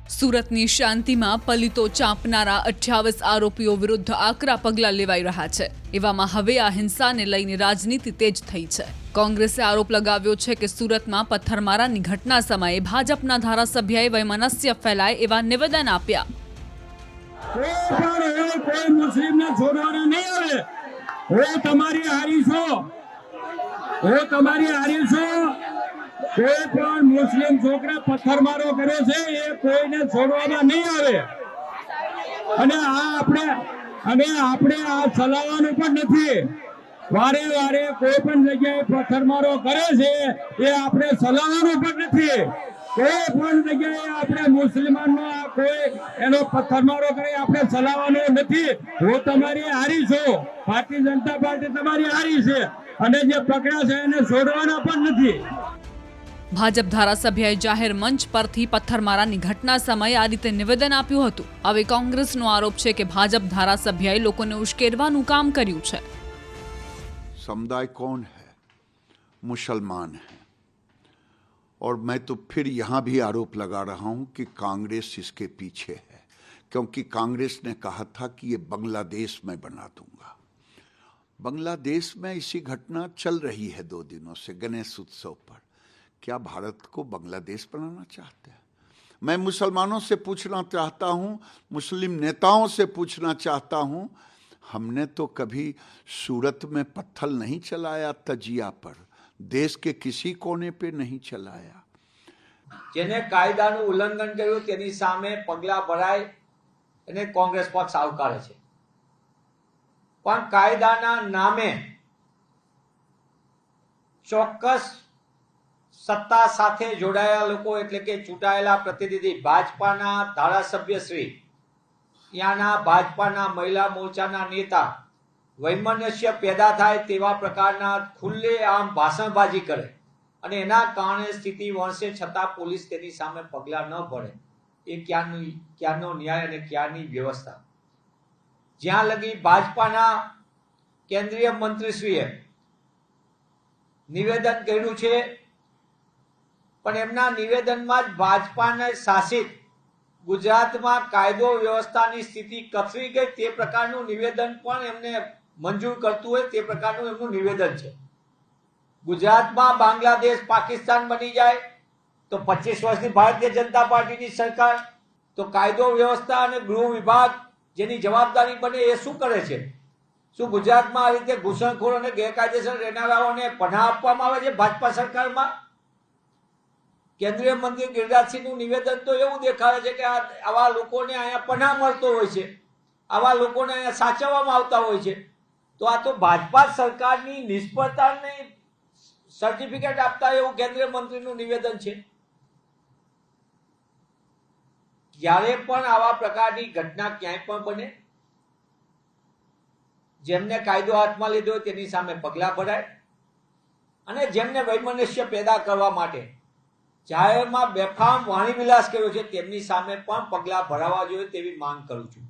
સુરતની શાંતિમાં પલિતો ચાંપનારા 28 આરોપીઓ વિરુદ્ધ આકરા પગલાં લેવાઈ રહ્યા છે। એવામાં હવે આ હિંસાને લઈને રાજનીતિ તેજ થઈ છે। કોંગ્રેસે આરોપ લગાવ્યો છે કે સુરતમાં પથ્થરમારાની ઘટના સમયે ભાજપના ધારાસભ્યએ વૈમનસ્ય ફેલાય એવા નિવેદન આપ્યા। કોઈ મુસ્લિમને છોડવાના નહીં આવે। હું તમારી હારી છું। કોઈ પણ મુસ્લિમ છોકરા પથ્થરમારો કર્યો છે એ કોઈને છોડવામાં નહીં આવે। અને આપણે આ ચલાવવાનું પણ નથી। વારે વારે કોઈ પણ જગ્યાએ પથ્થરમારો કરે છે એ આપણે ચલાવવાનું પણ નથી। કોઈ પણ જગ્યાએ આપણે મુસલમાનનો કોઈ એનો પથ્થરમારો કરે આપણે ચલાવવાનો નથી। હું તમારી હારી છું, ભારતીય જનતા પાર્ટી તમારી હારી છે અને જે પકડ્યા છે એને છોડવાના પણ નથી। ભાજપ ધારાસભ્યએ જાહેર મંચ પરથી પથ્થરમારાની ઘટના સમયે આ રીતે નિવેદન આપ્યું હતું। હવે કોંગ્રેસનો આરોપ છે કે ભાજપ ધારાસભ્યએ લોકોને ઉશ્કેરવાનું કામ કર્યું છે। समुदाय कौन है? मुसलमान है। और मैं तो फिर यहाँ भी आरोप लगा रहा हूँ कि कांग्रेस इसके पीछे है, क्योंकि कांग्रेस ने कहा था कि ये बांग्लादेश में बना दूंगा। बांग्लादेश में इसी घटना चल रही है 2 दिनों से गणेश उत्सव पर। क्या भारत को बांग्लादेश बनाना चाहते हैं? मैं मुसलमानों से पूछना चाहता हूँ, मुस्लिम नेताओं से पूछना चाहता हूँ, हमने तो कभी सूरत में पत्थर नहीं चलाया तजिया पर, देश के किसी कोने पे नहीं चलाया। જેને કાયદાનું ઉલ્લંઘન કર્યું તેની સામે પગલાં ભરાય અને કોંગ્રેસ પક્ષ આવકારે છે, પણ કાયદાના નામે ચોક્કસ સત્તા સાથે જોડાયેલા લોકો એટલે કે ચૂંટાયેલા પ્રતિનિધિ ભાજપાના ધારાસભ્યશ્રી, ત્યાંના ભાજપાના મહિલા મોરચાના નેતા વૈમનસ્ય પેદા થાય તેવા પ્રકારના ખુલ્લેઆમ ભાષણબાજી કરે અને એના કારણે સ્થિતિ વણસે છતાં પોલીસ તેની સામે પગલાં ન ભરે એ ક્યાંનો ન્યાય અને ક્યાંની વ્યવસ્થા? જ્યાં લગી ભાજપાના કેન્દ્રીય મંત્રીશ્રીએ નિવેદન કર્યું છે, પણ એમના નિવેદનમાં જ ભાજપાને શાસિત ગુજરાતમાં કાયદો વ્યવસ્થાની સ્થિતિ કથળી ગઈ તે પ્રકારનું નિવેદન પણ એમને મંજૂર કરતું હોય તે પ્રકારનું એમનું નિવેદન છે। ગુજરાતમાં બાંગ્લાદેશ પાકિસ્તાન બની જાય તો 25 વર્ષની ભારતીય જનતા પાર્ટીની સરકાર, તો કાયદો વ્યવસ્થા અને ગૃહ વિભાગ જેની જવાબદારી બને એ શું કરે છે? શું ગુજરાતમાં આ રીતે ઘૂસણખોર અને ગેરકાયદેસર રહેનારાઓને પનાહ આપવામાં આવે છે ભાજપા સરકારમાં? કેન્દ્રીય મંત્રી ગિરિરાજસિંહનું નિવેદન તો એવું દેખાડે છે કે આવા લોકોને અહીંયા પનાહ મળતો હોય છે, આવા લોકોને અહીંયા સાચવવામાં આવતા હોય છે। તો આ તો ભાજપા સરકારની નિષ્ફળતાને સર્ટિફિકેટ આપતા એવું કેન્દ્રીય મંત્રીનું નિવેદન છે। જ્યારે પણ આવા પ્રકારની ઘટના ક્યાંય પણ બને, જેમને કાયદો હાથમાં લીધો હોય તેની સામે પગલાં ભરાય અને જેમને વૈમનસ્ય પેદા કરવા માટે જાહેરમાં બેફામ વાણીવિલાસ કર્યો છે તેમની સામે પણ પગલાં ભરાવા જોઈએ તેવી માંગ કરું છું।